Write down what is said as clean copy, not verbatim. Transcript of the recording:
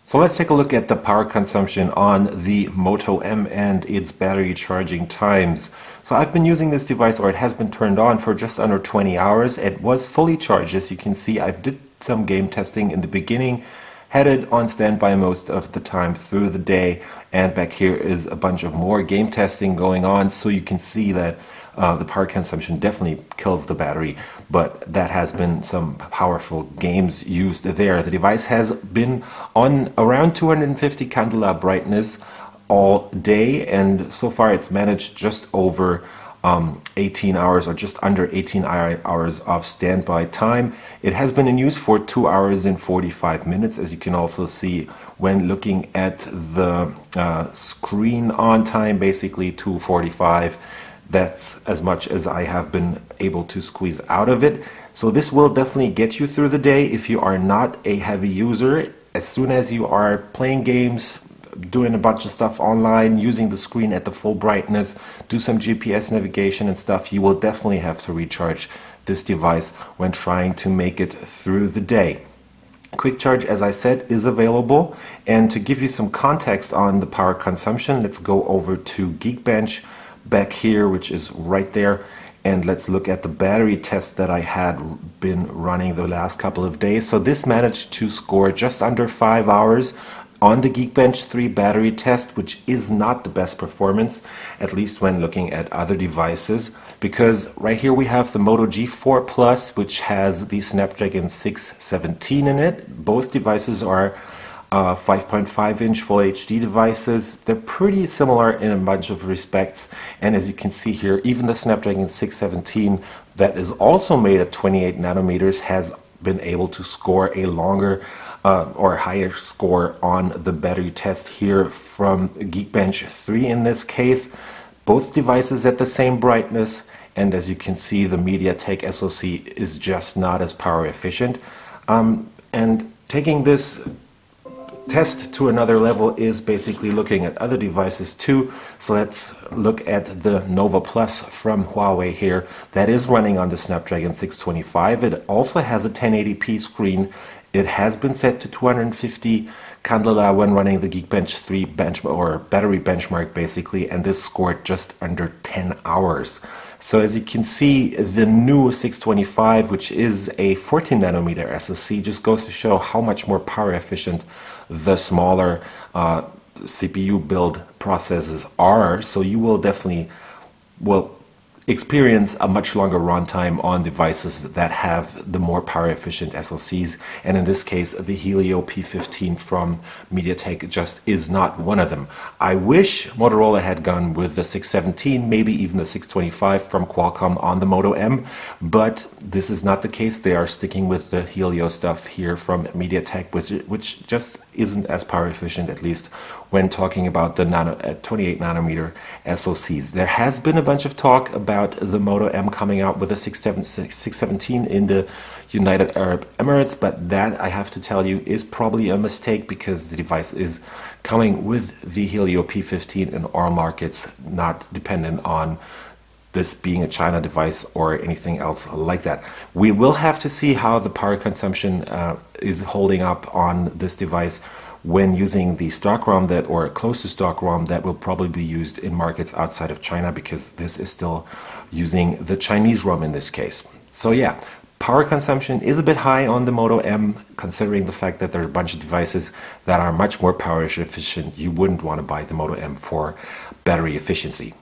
So let's take a look at the power consumption on the Moto M and its battery charging times. So I've been using this device, or it has been turned on for just under 20 hours. It was fully charged. As you can see, I did some game testing in the beginning, had it on standby most of the time through the day, and back here is a bunch of more game testing going on. So you can see that the power consumption definitely kills the battery, but that has been some powerful games used there. The device has been on around 250 candela brightness all day, and so far it's managed just over 18 hours, or just under 18 hours of standby time. It has been in use for 2 hours and 45 minutes, as you can also see when looking at the screen on time, basically 2:45. That's as much as I have been able to squeeze out of it. So this will definitely get you through the day if you are not a heavy user. As soon as you are playing games, doing a bunch of stuff online, using the screen at the full brightness, do some GPS navigation and stuff, you will definitely have to recharge this device when trying to make it through the day. Quick charge, as I said, is available. And to give you some context on the power consumption, let's go over to Geekbench back here, which is right there, and let's look at the battery test that I had been running the last couple of days. So this managed to score just under 5 hours on the Geekbench 3 battery test, which is not the best performance, at least when looking at other devices, because right here we have the Moto G4 Plus, which has the Snapdragon 617 in it. Both devices are 5.5-inch Full HD devices. They're pretty similar in a bunch of respects, and as you can see here, even the Snapdragon 617 that is also made at 28 nanometers has been able to score a longer or higher score on the battery test here from Geekbench 3 in this case. Both devices at the same brightness, and as you can see, the MediaTek SoC is just not as power efficient. And taking this test to another level is basically looking at other devices too. So let's look at the Nova Plus from Huawei here. That is running on the Snapdragon 625. It also has a 1080p screen. It has been set to 250 candela when running the Geekbench 3 battery benchmark basically, and this scored just under 10 hours. So as you can see, the new 625, which is a 14 nanometer SoC, just goes to show how much more power efficient the smaller CPU build processes are. So you will definitely experience a much longer runtime on devices that have the more power efficient SoCs, and in this case the Helio P15 from MediaTek just is not one of them. I wish Motorola had gone with the 617, maybe even the 625 from Qualcomm on the Moto M, but this is not the case. They are sticking with the Helio stuff here from MediaTek, which just isn't as power efficient, at least when talking about the 28 nanometer SoCs. There has been a bunch of talk about the Moto M coming out with a 617 in the United Arab Emirates, but that, I have to tell you, is probably a mistake, because the device is coming with the Helio P15 in all markets, not dependent on this being a China device or anything else like that. We will have to see how the power consumption is holding up on this device when using the stock ROM that, or close to stock ROM, that will probably be used in markets outside of China, because this is still using the Chinese ROM in this case. So yeah, power consumption is a bit high on the Moto M, considering the fact that there are a bunch of devices that are much more power efficient. You wouldn't want to buy the Moto M for battery efficiency.